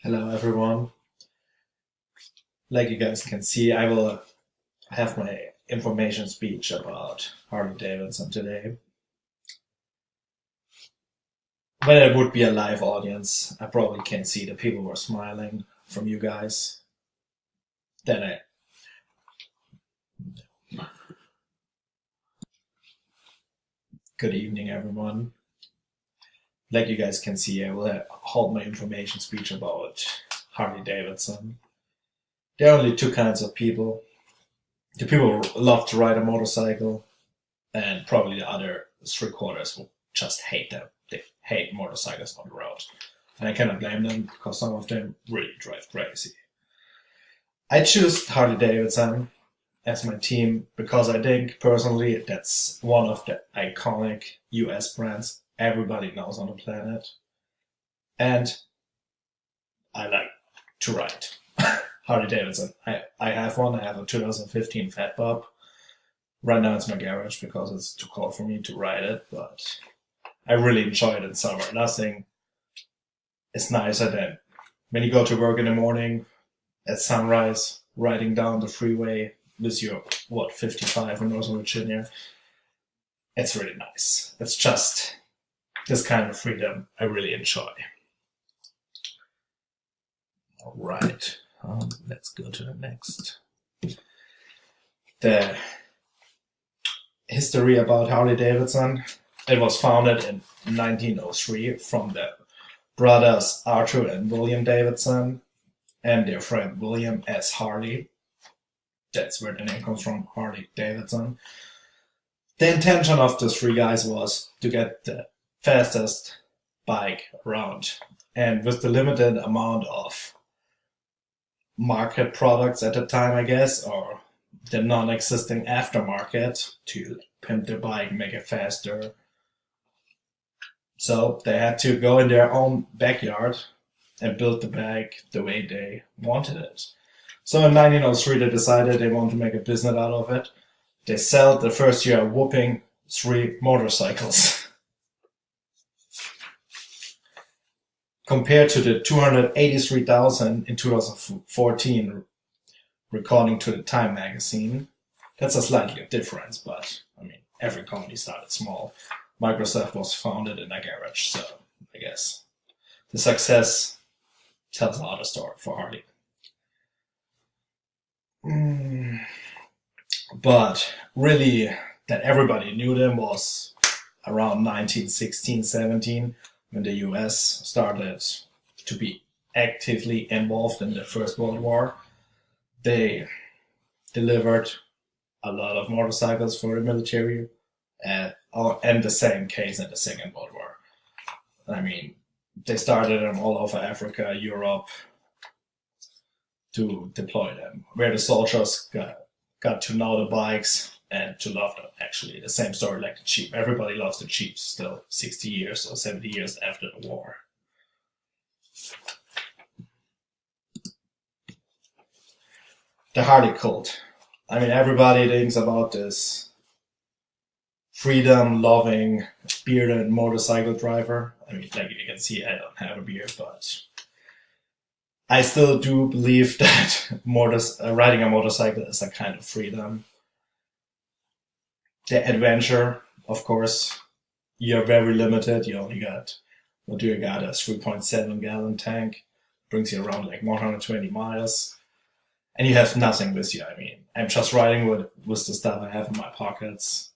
Hello everyone. Like you guys can see, I will have my information speech about Harley Davidson today. When it would be a live audience, I probably can see the people were smiling from you guys. Then good evening everyone. Like you guys can see, I will hold my information speech about Harley Davidson. There are only two kinds of people. The people who love to ride a motorcycle, and probably the other three-quarters will just hate them. They hate motorcycles on the road. And I cannot blame them, because some of them really drive crazy. I choose Harley Davidson as my team because I think, personally, that's one of the iconic US brands everybody knows on the planet. And I like to ride. Harley Davidson. I have one. I have a 2015 Fat Bob. Right now it's in my garage because it's too cold for me to ride it, but I really enjoy it in summer. Nothing is nicer than when you go to work in the morning at sunrise, riding down the freeway with your, 55 in Northern Virginia. It's really nice. It's just this kind of freedom I really enjoy. All right. Let's go to the next. The history about Harley Davidson. It was founded in 1903 from the brothers Arthur and William Davidson and their friend William S. Harley. That's where the name comes from, Harley Davidson. The intention of the three guys was to get the fastest bike around. And with the limited amount of market products at the time, I guess, or the non-existing aftermarket to pimp their bike, make it faster. So they had to go in their own backyard and build the bike the way they wanted it. So in 1903 they decided they wanted to make a business out of it. They sold the first year a whopping 3 motorcycles. Compared to the 283,000 in 2014, according to the Time magazine. That's a slightly difference, but I mean, every company started small. Microsoft was founded in a garage, so I guess the success tells another story for Harley. But really, that everybody knew them was around 1916-17, when the US started to be actively involved in the First World War. They delivered a lot of motorcycles for the military, and the same case in the Second World War. I mean, they started them all over Africa, Europe, to deploy them, where the soldiers got to know the bikes and to love them, actually. The same story like the Jeep. Everybody loves the Jeeps still, 60 years or 70 years after the war. The Harley cult. I mean, everybody thinks about this freedom-loving, bearded motorcycle driver. I mean, like you can see, I don't have a beard, but I still do believe that riding a motorcycle is a kind of freedom. The adventure, of course, you're very limited. You only got, a 3.7 gallon tank, brings you around like 120 miles, and you have nothing with you. I mean, I'm just riding with the stuff I have in my pockets,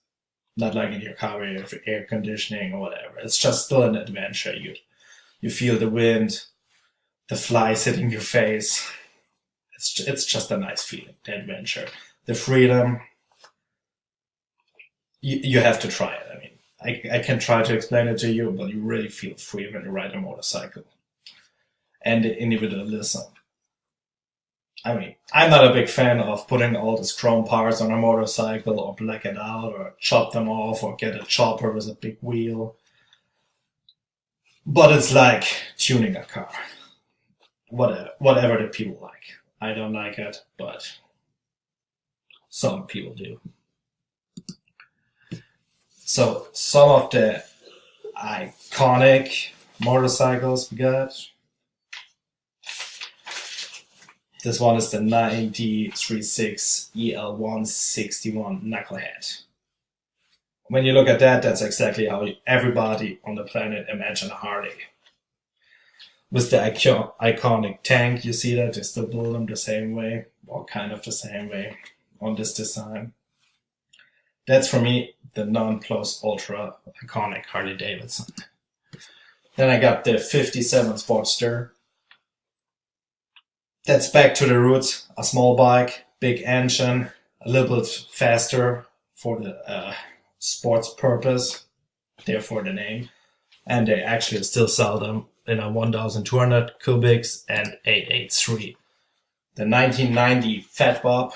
not like in your car where you have air conditioning or whatever. It's just still an adventure. You feel the wind, the flies hitting your face. It's just a nice feeling, the adventure, the freedom. You have to try it. I mean, I can try to explain it to you, but you really feel free when you ride a motorcycle. And the individualism. I mean, I'm not a big fan of putting all these chrome parts on a motorcycle or black it out or chop them off or get a chopper with a big wheel. But it's like tuning a car. Whatever the people like. I don't like it, but some people do. So some of the iconic motorcycles we got. This one is the 93.6 EL161 Knucklehead. When you look at that, that's exactly how everybody on the planet imagine a Harley. With the iconic tank, you see that they still build them the same way, or kind of the same way on this design. That's for me the non-plus ultra iconic Harley Davidson. Then I got the 57 Sportster. That's back to the roots, a small bike, big engine, a little bit faster for the sports purpose, therefore the name. And they actually still sell them in a 1200 cubics and 883. The 1990 Fat Bob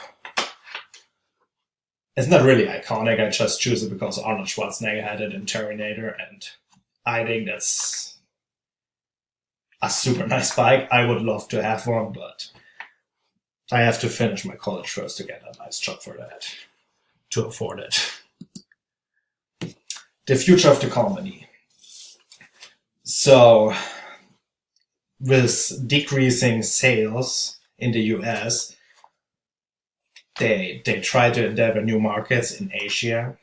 is not really iconic. I just choose it because Arnold Schwarzenegger had it in Terminator, and I think that's a super nice bike. I would love to have one, but I have to finish my college first to get a nice job for that, to afford it. The future of the company. So, with decreasing sales in the US, they try to endeavor new markets in Asia,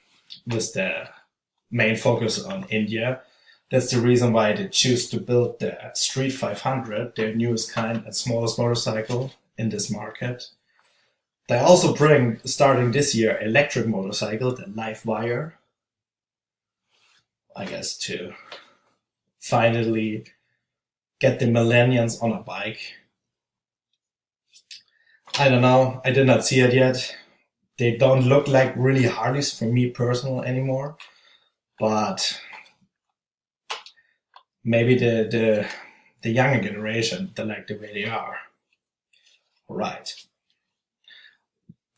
with the main focus on India. That's the reason why they choose to build the Street 500, their newest kind and smallest motorcycle in this market. They also bring, starting this year, electric motorcycle, the Livewire, I guess, to finally get the millennials on a bike. I don't know. I did not see it yet. They don't look like really Harleys for me personal anymore, but maybe the younger generation, they like the way they are. Right.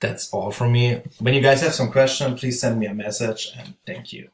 That's all from me. When you guys have some questions, please send me a message, and thank you.